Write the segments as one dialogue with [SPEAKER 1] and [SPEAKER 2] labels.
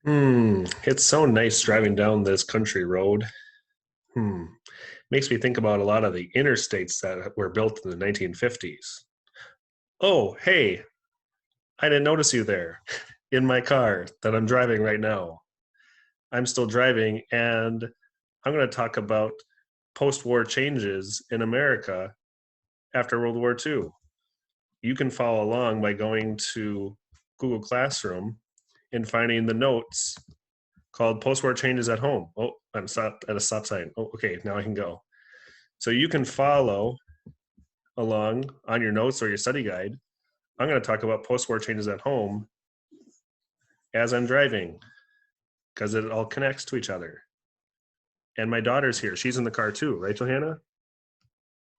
[SPEAKER 1] It's so nice driving down this country road. Hmm. Makes me think about a lot of the interstates that were built in the 1950s. Oh, hey, I didn't notice you there in my car that I'm driving right now. I'm still driving, and I'm going to talk about post war changes in America after World War II. You can follow along by going to Google Classroom and finding the notes called Postwar Changes at Home. Oh, I'm stopped at a stop sign. Oh, okay, now I can go. So you can follow along on your notes or your study guide. I'm going to talk about post-war changes at home as I'm driving because it all connects to each other. And my daughter's here. She's in the car too, right, Johanna?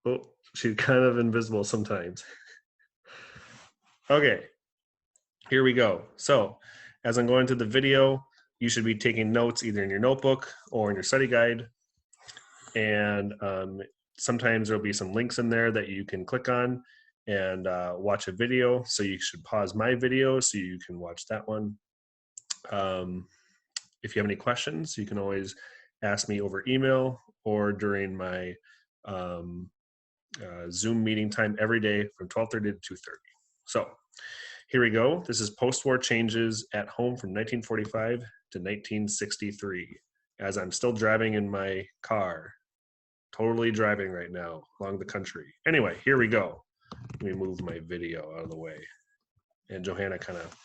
[SPEAKER 1] Oh, she's kind of invisible sometimes. Okay, here we go. So as I'm going through the video, you should be taking notes either in your notebook or in your study guide. And sometimes there'll be some links in there that you can click on and watch a video. So you should pause my video so you can watch that one. Um, if you have any questions, you can always ask me over email or during my um, Zoom meeting time every day from 12:30 to 2:30. So here we go. This is post-war changes at home from 1945 to 1963 as I'm still driving in my car, totally driving right now along the country. Anyway, here we go. Let me move my video out of the way. And Johanna kind of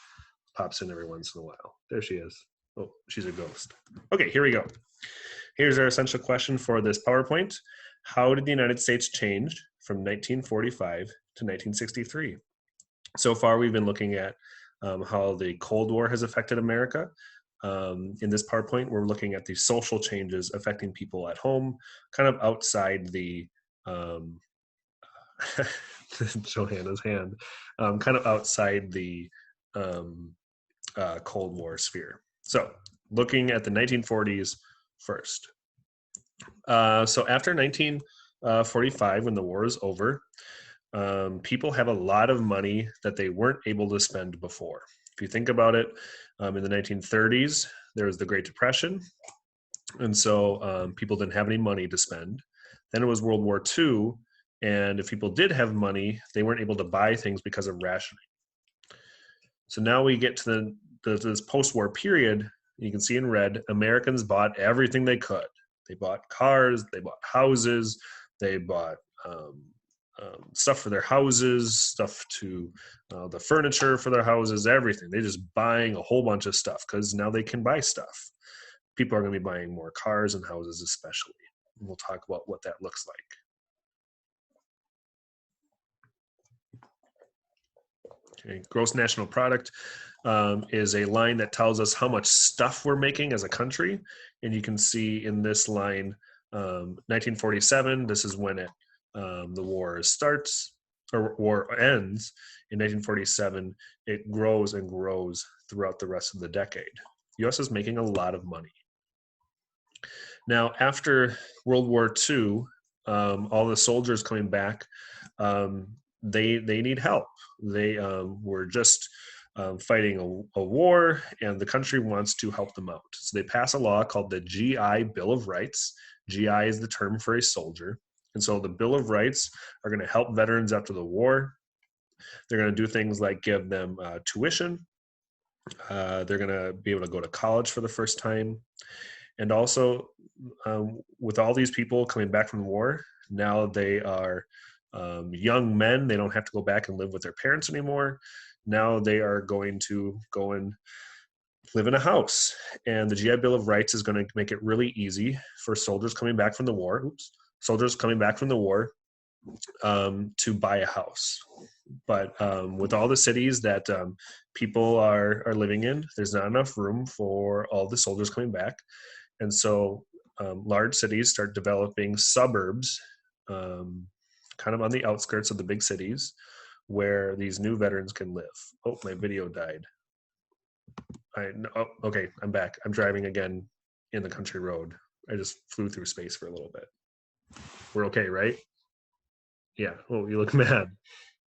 [SPEAKER 1] pops in every once in a while. There she is. Oh, she's a ghost. Okay, here we go. Here's our essential question for this PowerPoint. How did the United States change from 1945 to 1963? So far, we've been looking at how the Cold War has affected America. In this PowerPoint, we're looking at the social changes affecting people at home, kind of outside the Johanna's hand, kind of outside the um, Cold War sphere. So, looking at the 1940s first. So, after 1945, when the war is over, people have a lot of money that they weren't able to spend before. If you think about it, in the 1930s, there was the Great Depression, and so people didn't have any money to spend. Then it was World War II, and if people did have money, they weren't able to buy things because of rationing. So now we get to this post-war period. You can see in red, Americans bought everything they could. They bought cars, they bought houses, they bought stuff for their houses, stuff to the furniture for their houses, everything. They're just buying a whole bunch of stuff because now they can buy stuff. People are going to be buying more cars and houses, especially. And we'll talk about what that looks like. Okay. Gross national product is a line that tells us how much stuff we're making as a country. And you can see in this line, 1947, this is when the war starts or war ends. In 1947, it grows and grows throughout the rest of the decade. The US is making a lot of money. Now, after World War II, all the soldiers coming back, they need help. They were just fighting a war, and the country wants to help them out. So they pass a law called the GI Bill of Rights. GI is the term for a soldier. And so the Bill of Rights are going to help veterans after the war. They're going to do things like give them tuition. They're going to be able to go to college for the first time. And also, with all these people coming back from the war, now they are young men. They don't have to go back and live with their parents anymore. Now they are going to go and live in a house. And the GI Bill of Rights is going to make it really easy for soldiers coming back from the war. Soldiers coming back from the war to buy a house. But with all the cities that people are living in, there's not enough room for all the soldiers coming back. And so large cities start developing suburbs, kind of on the outskirts of the big cities, where these new veterans can live. Oh, my video died. Okay, I'm back. I'm driving again in the country road. I just flew through space for a little bit. We're okay, right? Yeah. Oh, you look mad.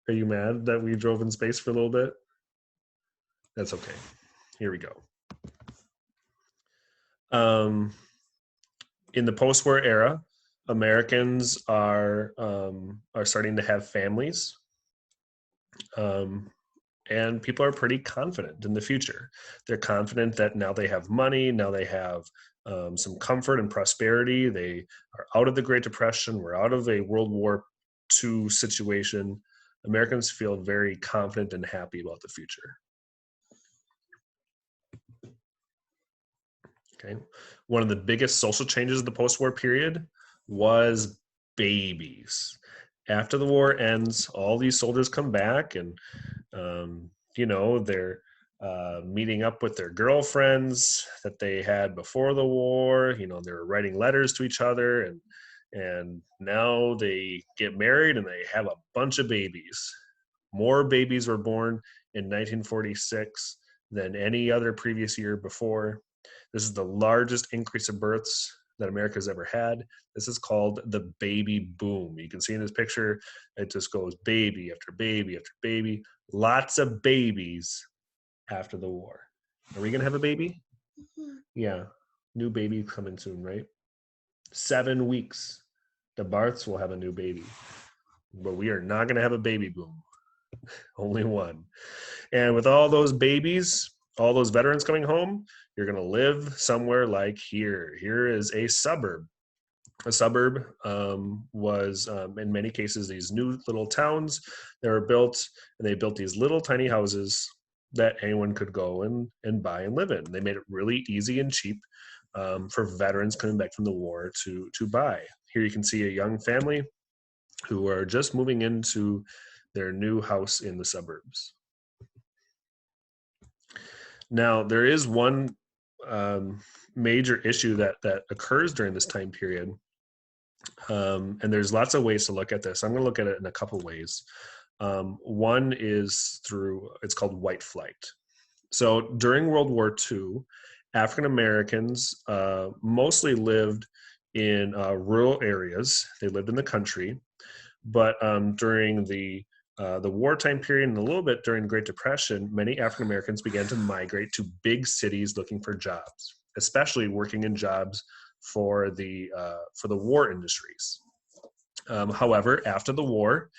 [SPEAKER 1] Are you mad that we drove in space for a little bit? That's okay. Here we go. Um, in the post-war era, Americans are starting to have families, um, and people are pretty confident in the future. They're confident that now they have money, now they have some comfort and prosperity. They are out of the Great Depression. We're out of a World War II situation. Americans feel very confident and happy about the future. Okay. One of the biggest social changes of the post-war period was babies. After the war ends, all these soldiers come back and, they're meeting up with their girlfriends that they had before the war. They're writing letters to each other, and now they get married and they have a bunch of babies. More babies were born in 1946 than any other previous year before. This is the largest increase of births that America's ever had. This is called the baby boom. You can see in this picture, it just goes baby after baby after baby. Lots of babies after the war. Are we going to have a baby? Mm-hmm. Yeah. New baby coming soon, right? 7 weeks. The Barths will have a new baby. But we are not going to have a baby boom. Only one. And with all those babies, all those veterans coming home, you're going to live somewhere like here. Here is a suburb. A suburb was, in many cases, these new little towns that were built, and they built these little tiny houses that anyone could go and buy and live in. They made it really easy and cheap for veterans coming back from the war to buy. Here you can see a young family who are just moving into their new house in the suburbs. Now, there is one major issue that occurs during this time period, and there's lots of ways to look at this. I'm going to look at it in a couple ways. One is it's called white flight. So during World War II, African Americans mostly lived in rural areas. They lived in the country, but during the wartime period and a little bit during the Great Depression, many African Americans began to migrate to big cities looking for jobs, especially working in jobs for the war industries. However, after the war,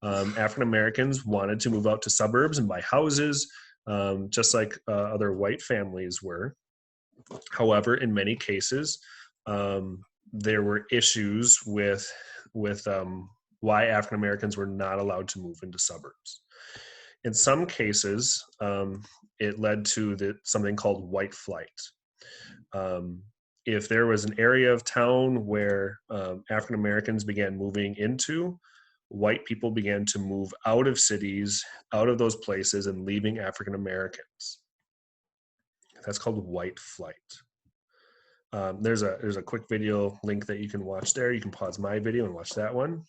[SPEAKER 1] African Americans wanted to move out to suburbs and buy houses, just like other white families were. However, in many cases, there were issues with why African Americans were not allowed to move into suburbs. In some cases, it led to something called white flight. If there was an area of town where African Americans began moving into, white people began to move out of cities, out of those places, and leaving African Americans. That's called white flight. There's a quick video link that you can watch there. You can pause my video and watch that one.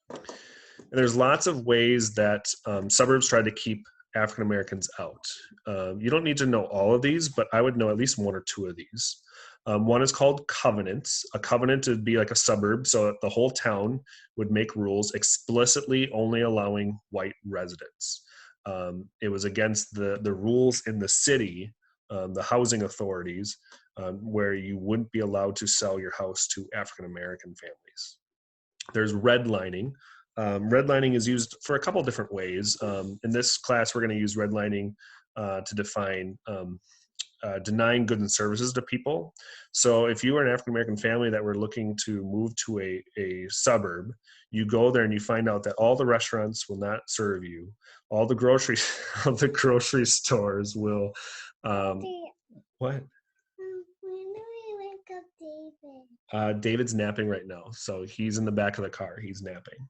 [SPEAKER 1] And there's lots of ways that suburbs try to keep African Americans out. You don't need to know all of these, but I would know at least one or two of these. One is called covenants. A covenant would be like a suburb, so that the whole town would make rules explicitly only allowing white residents. It was against the rules in the city, the housing authorities, where you wouldn't be allowed to sell your house to African American families. There's redlining. Redlining is used for a couple different ways. In this class, we're going to use redlining to define denying goods and services to people. So if you were an African-American family that were looking to move to a suburb, you go there and you find out that all the restaurants will not serve you. All the grocery stores will, what? David's napping right now. So he's in the back of the car. He's napping.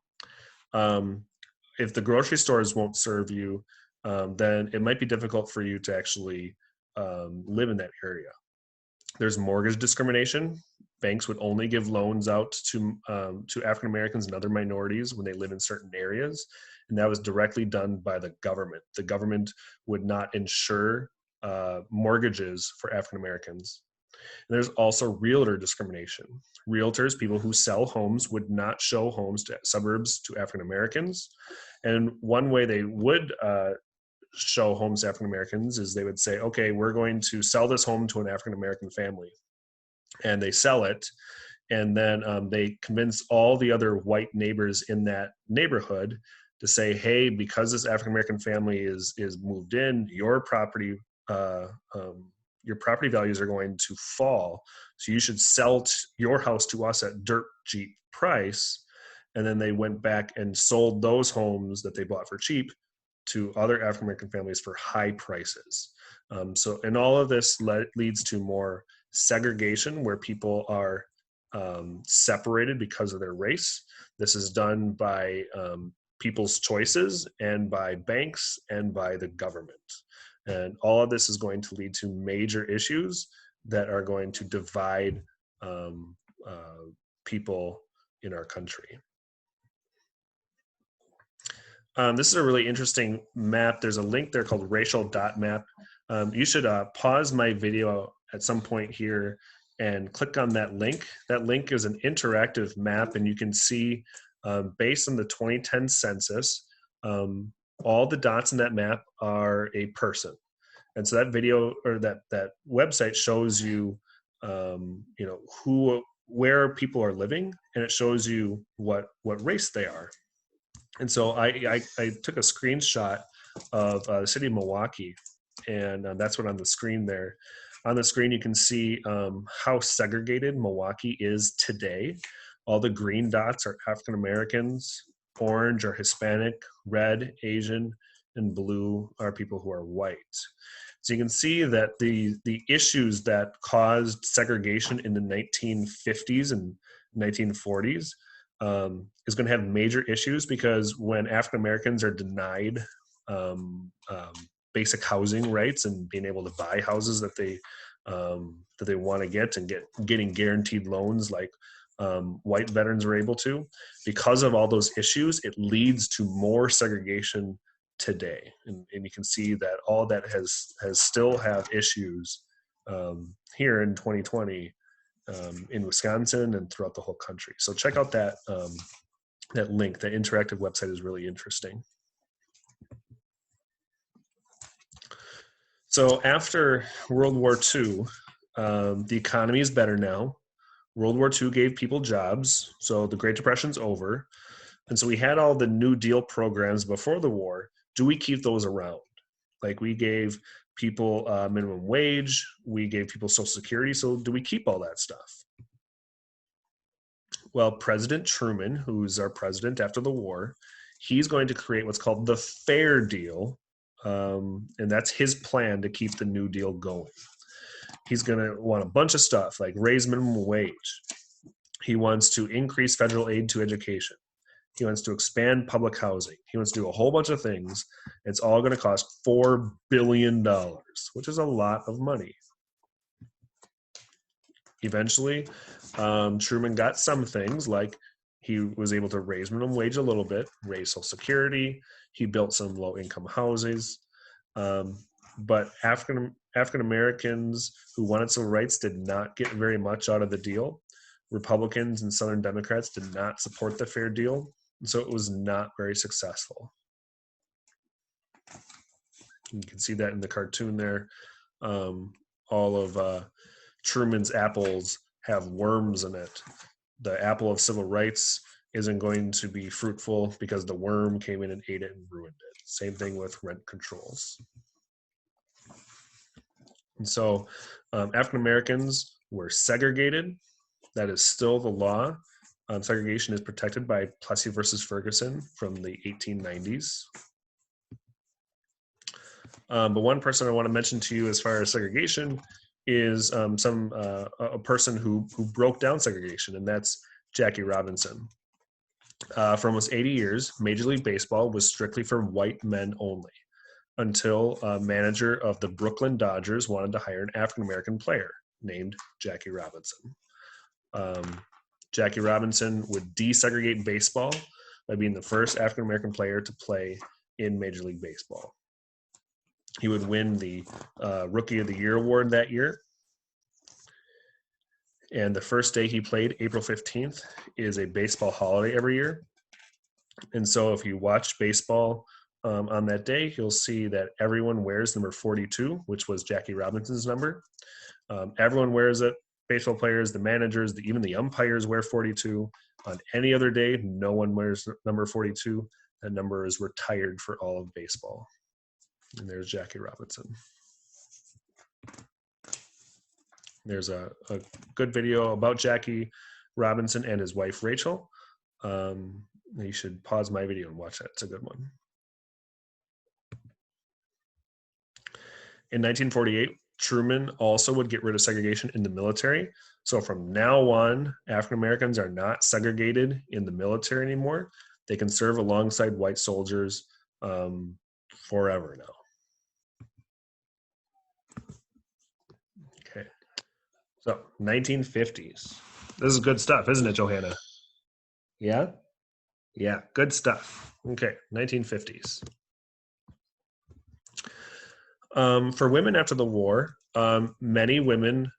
[SPEAKER 1] If the grocery stores won't serve you, then it might be difficult for you to actually live in that area. There's mortgage discrimination. Banks would only give loans out to African Americans and other minorities when they live in certain areas, and that was directly done by the government. The government would not insure mortgages for African Americans. And there's also realtor discrimination. Realtors, people who sell homes, would not show homes to suburbs to African Americans. And one way they would show homes to African Americans is they would say, okay, we're going to sell this home to an African American family. And they sell it. And then they convince all the other white neighbors in that neighborhood to say, hey, because this African American family is moved in, uh, your property values are going to fall. So you should sell your house to us at dirt cheap price. And then they went back and sold those homes that they bought for cheap to other African American families for high prices. And all of this leads to more segregation, where people are separated because of their race. This is done by people's choices and by banks and by the government. And all of this is going to lead to major issues that are going to divide people in our country. This is a really interesting map. There's a link there called racial dot map. You should pause my video at some point here and click on that link. That link is an interactive map, and you can see based on the 2010 census, all the dots in that map are a person. And so that video or that website shows you, where people are living, and it shows you what race they are. And so I took a screenshot of the city of Milwaukee, and that's what on the screen there. On the screen, you can see how segregated Milwaukee is today. All the green dots are African Americans, orange are Hispanic, red, Asian, and blue are people who are white. So you can see that the issues that caused segregation in the 1950s and 1940s is going to have major issues, because when African Americans are denied basic housing rights and being able to buy houses that they want to get, and getting guaranteed loans like white veterans were able to, because of all those issues, it leads to more segregation today. And you can see that all that has still have issues here in 2020 in Wisconsin and throughout the whole country. So check out that link. That interactive website is really interesting. So after World War II, the economy is better now. World War II gave people jobs, so the Great Depression's over. And so we had all the New Deal programs before the war. Do we keep those around? Like, we gave people minimum wage, we gave people Social Security, so do we keep all that stuff? Well, President Truman, who's our president after the war, he's going to create what's called the Fair Deal, and that's his plan to keep the New Deal going. He's going to want a bunch of stuff, like raise minimum wage. He wants to increase federal aid to education. He wants to expand public housing. He wants to do a whole bunch of things. It's all going to cost $4 billion, which is a lot of money. Eventually, Truman got some things, like he was able to raise minimum wage a little bit, raise Social Security. He built some low-income houses. But African Americans who wanted civil rights did not get very much out of the deal. Republicans and Southern Democrats did not support the Fair Deal, and so it was not very successful. You can see that in the cartoon there. All of Truman's apples have worms in it. The apple of civil rights isn't going to be fruitful because the worm came in and ate it and ruined it. Same thing with rent controls. And so African Americans were segregated. That is still the law. Segregation is protected by Plessy versus Ferguson from the 1890s. But one person I want to mention to you as far as segregation is a person who broke down segregation, and that's Jackie Robinson. For almost 80 years, Major League Baseball was strictly for white men only, until a manager of the Brooklyn Dodgers wanted to hire an African-American player named Jackie Robinson. Jackie Robinson would desegregate baseball by being the first African-American player to play in Major League Baseball. He would win the Rookie of the Year award that year. And the first day he played, April 15th, is a baseball holiday every year. And so if you watch baseball on that day, you'll see that everyone wears number 42, which was Jackie Robinson's number. Everyone wears it. Baseball players, the managers, even the umpires wear 42. On any other day, no one wears number 42. That number is retired for all of baseball. And there's Jackie Robinson. There's a good video about Jackie Robinson and his wife, Rachel. You should pause my video and watch that. It's a good one. In 1948, Truman also would get rid of segregation in the military. So from now on, African Americans are not segregated in the military anymore. They can serve alongside white soldiers forever now. Okay, so 1950s. This is good stuff, isn't it, Johanna? Yeah? Yeah, good stuff. Okay, 1950s. For women after the war, many women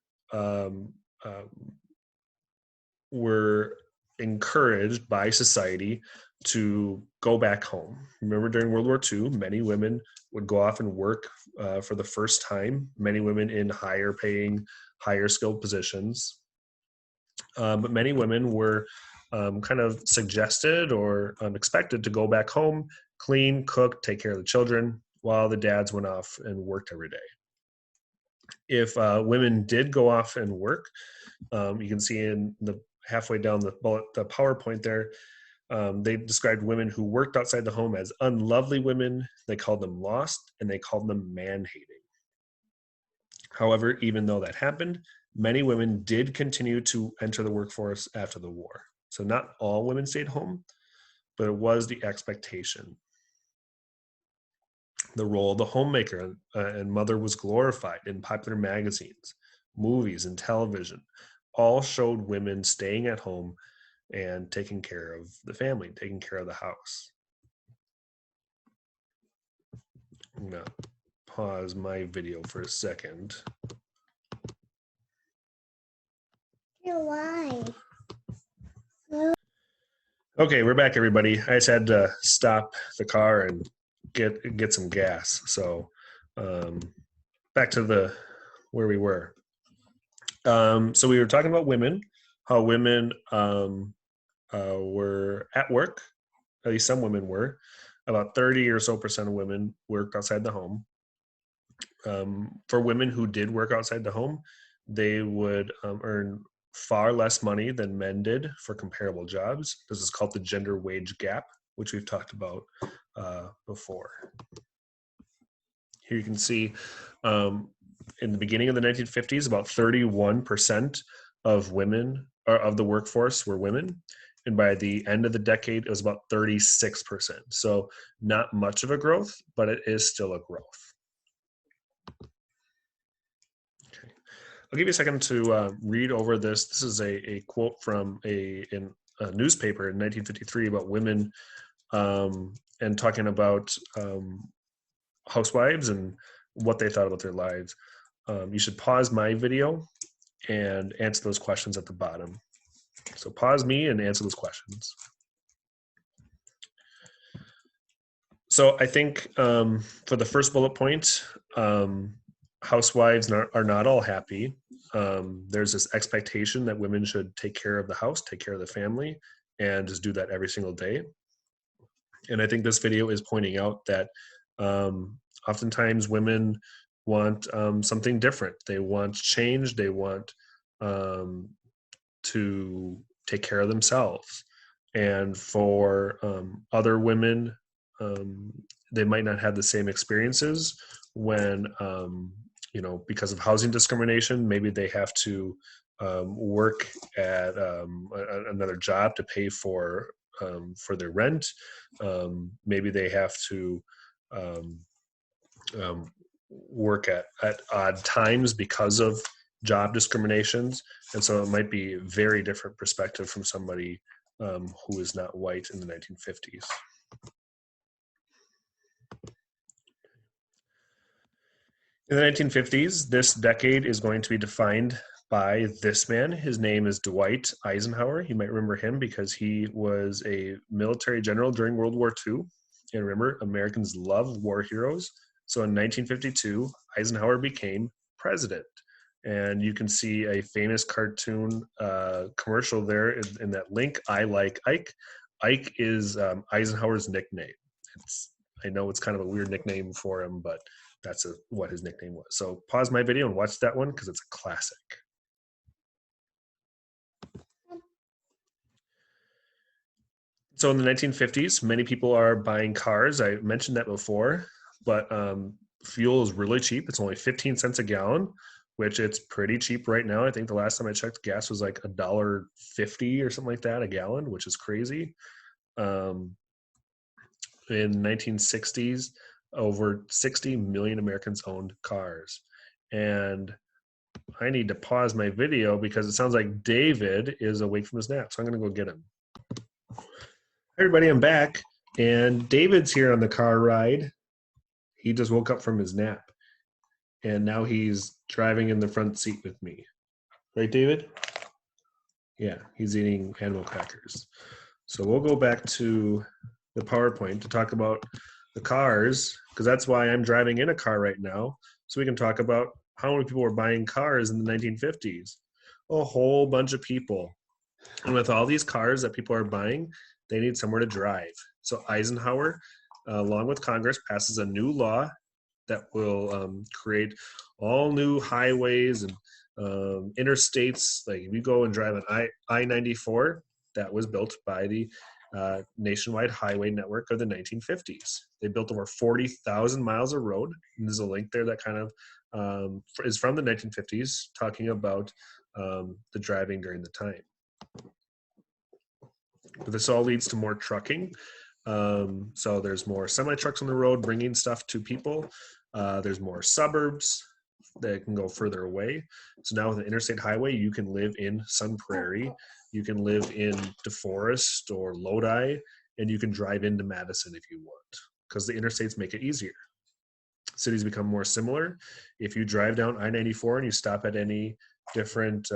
[SPEAKER 1] were encouraged by society to go back home. Remember, during World War II, many women would go off and work for the first time, many women in higher paying, higher skilled positions. But many women were kind of suggested or expected to go back home, clean, cook, take care of the children, while the dads went off and worked every day. If women did go off and work, you can see in the halfway down the PowerPoint there, they described women who worked outside the home as unlovely women. They called them lost, and they called them man-hating. However, even though that happened, many women did continue to enter the workforce after the war. So not all women stayed home, but it was the expectation. The role of the homemaker and mother was glorified in popular magazines, movies, and television. All showed women staying at home and taking care of the family, taking care of the house. I'm gonna pause my video for a second.
[SPEAKER 2] Why?
[SPEAKER 1] Okay, we're back, everybody. I just had to stop the car and get some gas. So back to where we were. So we were talking about women, how women were at work. At least some women were. About 30 or so % of women worked outside the home. For women who did work outside the home, they would earn far less money than men did for comparable jobs. This is called the gender wage gap, which we've talked about before. Here you can see in the beginning of the 1950s, about 31% of women, or of the workforce, were women. And by the end of the decade, it was about 36%. So not much of a growth, but it is still a growth. Okay. I'll give you a second to read over this. This is a quote from a newspaper in 1953 about women and talking about housewives and what they thought about their lives. You should pause my video and answer those questions at the bottom. So pause me and answer those questions. So I think for the first bullet point, housewives are not all happy. There's this expectation that women should take care of the house, take care of the family, and just do that every single day. And I think this video is pointing out that oftentimes women want something different. They want change. They want to take care of themselves. And for other women, they might not have the same experiences when, because of housing discrimination, maybe they have to work at another job to pay for their rent. Maybe they have to work at odd times because of job discriminations. And so it might be a very different perspective from somebody who is not white in the 1950s. In the 1950s, this decade is going to be defined by this man. His name is Dwight Eisenhower. You might remember him because he was a military general during World War II, And remember, Americans love war heroes. So in 1952, Eisenhower became president. And you can see a famous cartoon commercial there in that link, I Like Ike. Ike is Eisenhower's nickname. I know it's kind of a weird nickname for him, but that's what his nickname was. So pause my video and watch that one because it's a classic. So in the 1950s, many people are buying cars. I mentioned that before, but fuel is really cheap. It's only 15 cents a gallon, which it's pretty cheap right now. I think the last time I checked, gas was like $1.50 or something like that a gallon, which is crazy. In 1960s, over 60 million Americans owned cars. And I need to pause my video because it sounds like David is awake from his nap. So I'm going to go get him. Hey everybody, I'm back. And David's here on the car ride. He just woke up from his nap. And now he's driving in the front seat with me. Right, David? Yeah, he's eating animal crackers. So we'll go back to the PowerPoint to talk about the cars, because that's why I'm driving in a car right now. So we can talk about how many people were buying cars in the 1950s. A whole bunch of people. And with all these cars that people are buying, they need somewhere to drive. So Eisenhower, along with Congress, passes a new law that will create all new highways and interstates. Like if you go and drive an I-94, that was built by the nationwide highway network of the 1950s. They built over 40,000 miles of road. And there's a link there that kind of is from the 1950s, talking about the driving during the time. But this all leads to more trucking. So there's more semi-trucks on the road bringing stuff to people. There's more suburbs that can go further away. So now with an interstate highway, you can live in Sun Prairie, you can live in DeForest or Lodi, and you can drive into Madison if you want, because the interstates make it easier. Cities become more similar. If you drive down I-94 and you stop at any different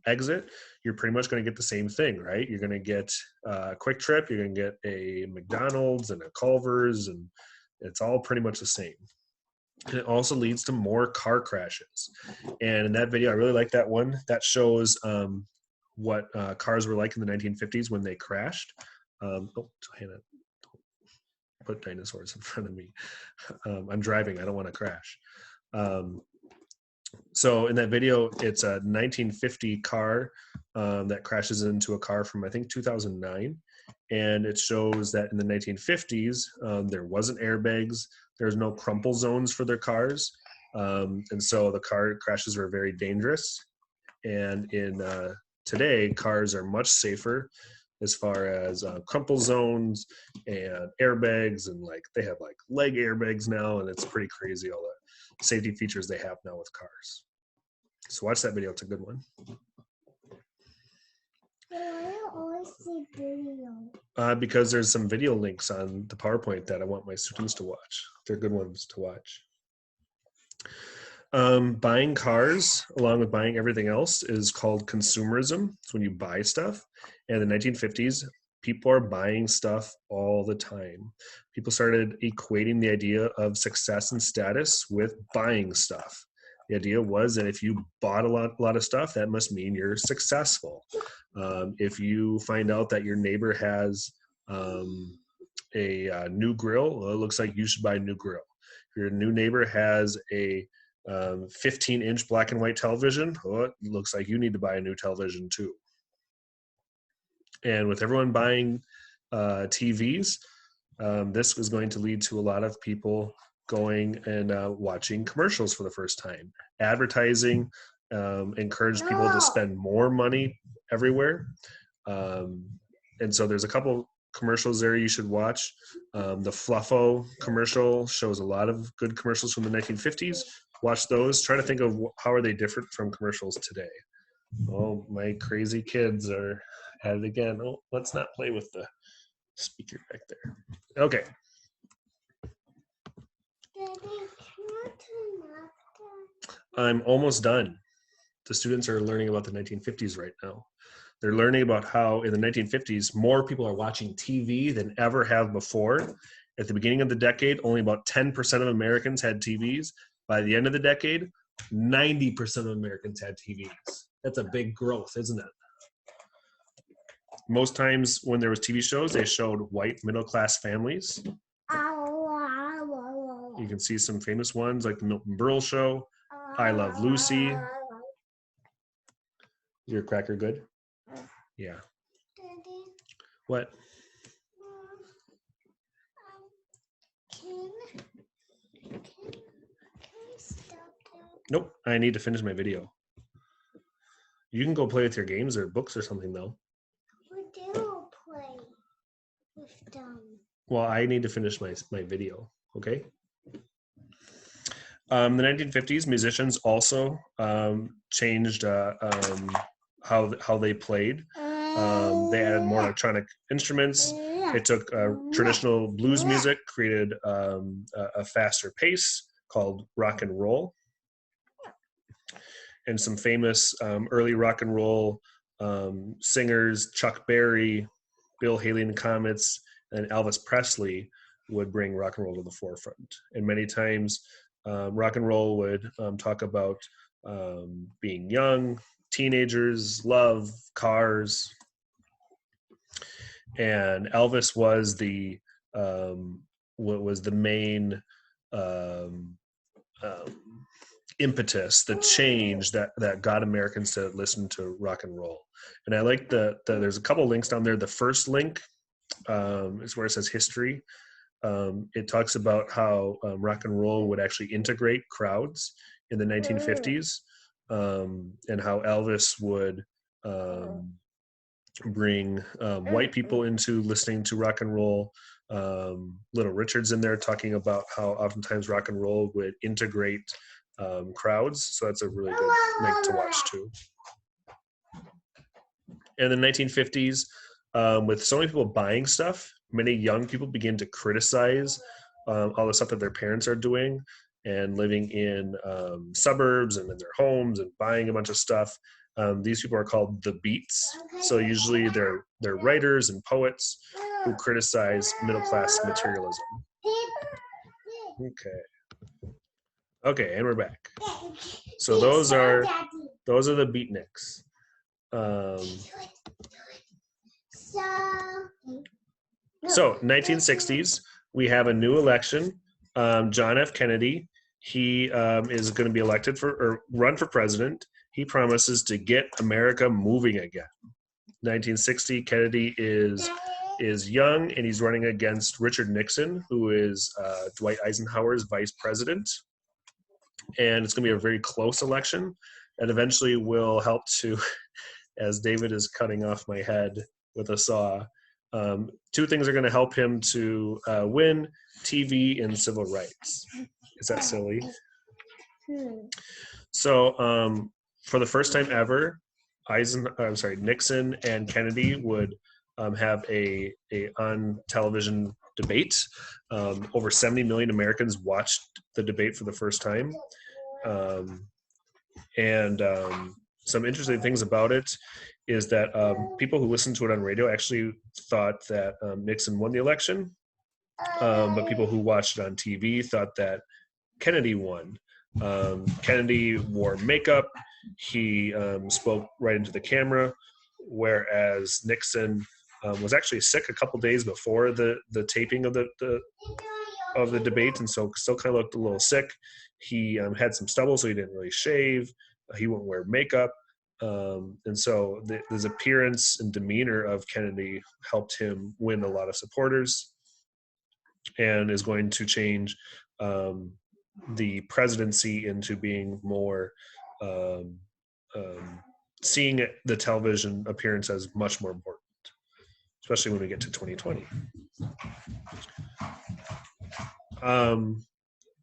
[SPEAKER 1] exit, you're pretty much going to get the same thing, right? You're going to get a Quick Trip, you're going to get a McDonald's and a Culver's, and it's all pretty much the same. And it also leads to more car crashes. And in that video, I really like that one. That shows what cars were like in the 1950s when they crashed. Oh, Hannah, don't put dinosaurs in front of me. I'm driving. I don't want to crash. So in that video, it's a 1950 car that crashes into a car from, I think, 2009. And it shows that in the 1950s, there wasn't airbags. There's no crumple zones for their cars. And so the car crashes were very dangerous. And in today, cars are much safer as far as crumple zones and airbags. And like they have like leg airbags now. And it's pretty crazy all the safety features they have now with cars. So watch that video. It's a good one.
[SPEAKER 2] Why do I always see video?
[SPEAKER 1] Because there's some video links on the PowerPoint that I want my students to watch. They're good ones to watch. Buying cars, along with buying everything else, is called consumerism. It's when you buy stuff. And in the 1950s, people are buying stuff all the time. People started equating the idea of success and status with buying stuff. The idea was that if you bought a lot of stuff, that must mean you're successful. If you find out that your neighbor has a new grill, well, it looks like you should buy a new grill. If your new neighbor has a 15-inch black and white television, well, it looks like you need to buy a new television too. And with everyone buying TVs, this was going to lead to a lot of people going and watching commercials for the first time. Advertising encouraged people to spend more money everywhere. And so there's a couple commercials there you should watch. The Fluffo commercial shows a lot of good commercials from the 1950s. Watch those. Try to think of how are they different from commercials today. Oh, my crazy kids are at it again. Oh, let's not play with the speaker back there. Okay. I'm almost done. The students are learning about the 1950s right now. They're learning about how in the 1950s, more people are watching TV than ever have before. At the beginning of the decade, only about 10% of Americans had TVs. By the end of the decade, 90% of Americans had TVs. That's a big growth, isn't it? Most times when there was TV shows, they showed white middle-class families. You can see some famous ones like the Milton Berle Show, I Love Lucy. Is your cracker good? Yeah.
[SPEAKER 2] Daddy,
[SPEAKER 1] What?
[SPEAKER 2] can I stop that?
[SPEAKER 1] Nope, I need to finish my video. You can go play with your games or books or something though.
[SPEAKER 2] We do play with them.
[SPEAKER 1] Well, I need to finish my video, okay? The 1950s, musicians also changed how they played. They added more electronic instruments. It took traditional blues music, created a faster pace called rock and roll. And some famous early rock and roll singers, Chuck Berry, Bill Haley and the Comets, and Elvis Presley would bring rock and roll to the forefront. And many times, rock and roll would talk about being young, teenagers, love, cars. And Elvis was the main impetus, the change that got Americans to listen to rock and roll. And I like there's a couple links down there. The first link is where it says history. It talks about how rock and roll would actually integrate crowds in the 1950s, and how Elvis would bring white people into listening to rock and roll. Little Richard's in there talking about how oftentimes rock and roll would integrate crowds. So that's a really good link to watch too. In the 1950s, with so many people buying stuff, many young people begin to criticize all the stuff that their parents are doing and living in suburbs and in their homes and buying a bunch of stuff. These people are called the Beats. So usually they're writers and poets who criticize middle-class materialism. Okay, and we're back. So those are the beatniks. So 1960s, we have a new election. John F. Kennedy, he is going to be elected or run for president. He promises to get America moving again. 1960, Kennedy is young, and he's running against Richard Nixon, who is Dwight Eisenhower's vice president. And it's going to be a very close election, and eventually will help to, as David is cutting off my head with a saw, two things are going to help him to win: TV and civil rights. Is that silly? So for the first time ever, Nixon and Kennedy would have a on television debate. Over 70 million Americans watched the debate for the first time. Some interesting things about it is that people who listened to it on radio actually thought that Nixon won the election, but people who watched it on TV thought that Kennedy won. Kennedy wore makeup. He spoke right into the camera, whereas Nixon was actually sick a couple days before the taping of the debate, and so still kind of looked a little sick. He had some stubble, so he didn't really shave. He wouldn't wear makeup. And so his appearance and demeanor of Kennedy helped him win a lot of supporters, and is going to change the presidency into being more seeing the television appearance as much more important, especially when we get to 2020.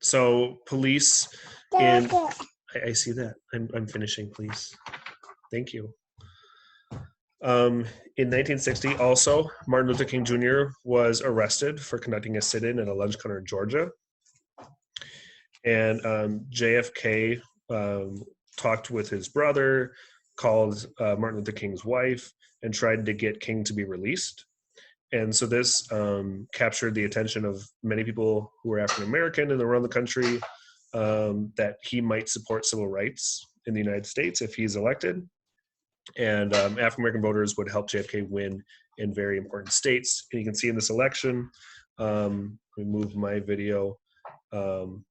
[SPEAKER 1] So police in I see that. I'm finishing, please. Thank you. In 1960, also, Martin Luther King Jr. was arrested for conducting a sit-in at a lunch counter in Georgia. And JFK talked with his brother called Martin Luther King's wife and tried to get King to be released. And so this captured the attention of many people who were African American and around the country, that he might support civil rights in the United States if he's elected. And African American voters would help JFK win in very important states. And you can see in this election, let me move my video. The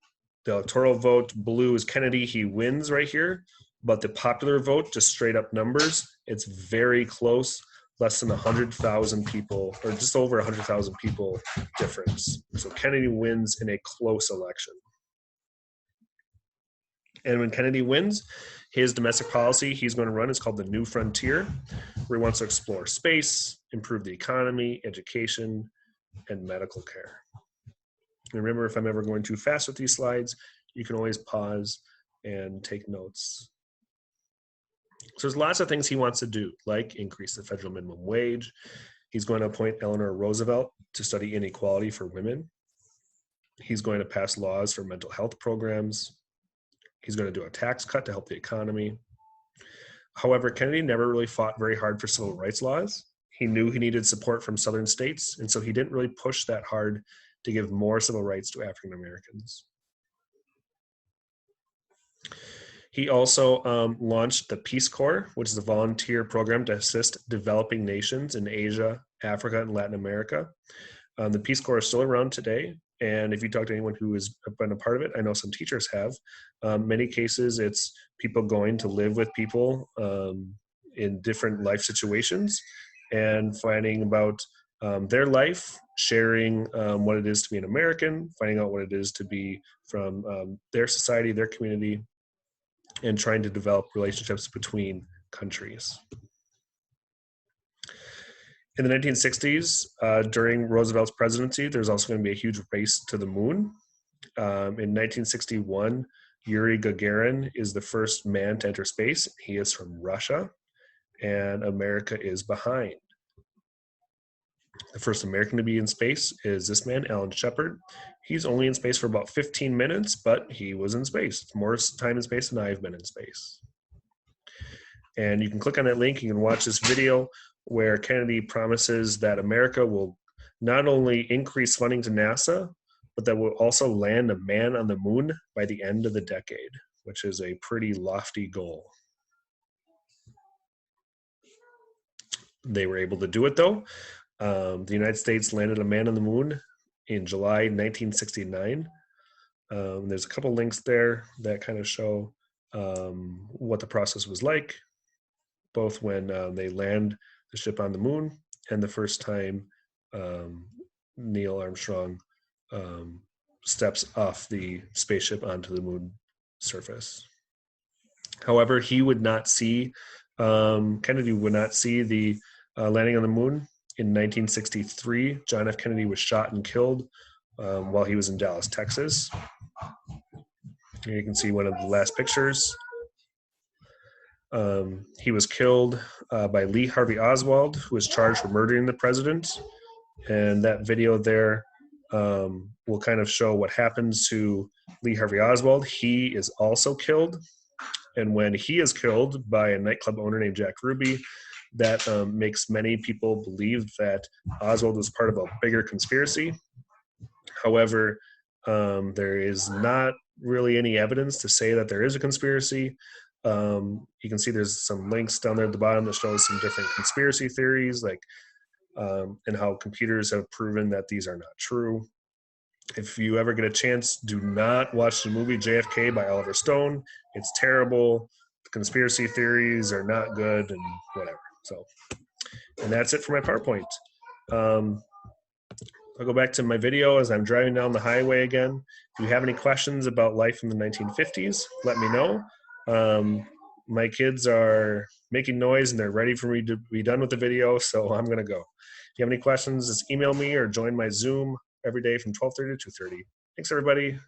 [SPEAKER 1] electoral vote, blue is Kennedy, he wins right here. But the popular vote, just straight up numbers, it's very close, less than 100,000 people, or just over 100,000 people difference. So Kennedy wins in a close election. And when Kennedy wins, his domestic policy he's going to run is called the New Frontier, where he wants to explore space, improve the economy, education, and medical care. And remember, if I'm ever going too fast with these slides, you can always pause and take notes. So there's lots of things he wants to do, like increase the federal minimum wage. He's going to appoint Eleanor Roosevelt to study inequality for women. He's going to pass laws for mental health programs. He's going to do a tax cut to help the economy. However, Kennedy never really fought very hard for civil rights laws. He knew he needed support from southern states, and so he didn't really push that hard to give more civil rights to African Americans. He also launched the Peace Corps, which is a volunteer program to assist developing nations in Asia, Africa, and Latin America. The Peace Corps is still around today. And if you talk to anyone who has been a part of it, I know some teachers have. Many cases, it's people going to live with people in different life situations and finding about their life, sharing what it is to be an American, finding out what it is to be from their society, their community, and trying to develop relationships between countries. In the 1960s, during Roosevelt's presidency, there's also going to be a huge race to the moon. In 1961, Yuri Gagarin is the first man to enter space. He is from Russia, and America is behind. The first American to be in space is this man, Alan Shepard. He's only in space for about 15 minutes, but he was in space. It's more time in space than I've been in space. And you can click on that link. You can watch this video where Kennedy promises that America will not only increase funding to NASA, but that will also land a man on the moon by the end of the decade, which is a pretty lofty goal. They were able to do it, though. The United States landed a man on the moon in July 1969. There's a couple links there that kind of show what the process was like, both when they land the ship on the moon and the first time Neil Armstrong steps off the spaceship onto the moon surface. However, he would not see, Kennedy would not see the landing on the moon. In 1963, John F. Kennedy was shot and killed while he was in Dallas, Texas. Here you can see one of the last pictures. He was killed by Lee Harvey Oswald, who was charged with murdering the president. And that video there will kind of show what happens to Lee Harvey Oswald. He is also killed. And when he is killed by a nightclub owner named Jack Ruby, that makes many people believe that Oswald was part of a bigger conspiracy. However, there is not really any evidence to say that there is a conspiracy. You can see there's some links down there at the bottom that shows some different conspiracy theories, like and how computers have proven that these are not true. If you ever get a chance, do not watch the movie JFK by Oliver Stone. It's terrible. The conspiracy theories are not good and whatever. So, and that's it for my PowerPoint. I'll go back to my video as I'm driving down the highway again. If you have any questions about life in the 1950s, let me know. My kids are making noise and they're ready for me to be done with the video, so I'm gonna go. If you have any questions, just email me or join my Zoom every day from 12:30 to 2:30. Thanks, everybody.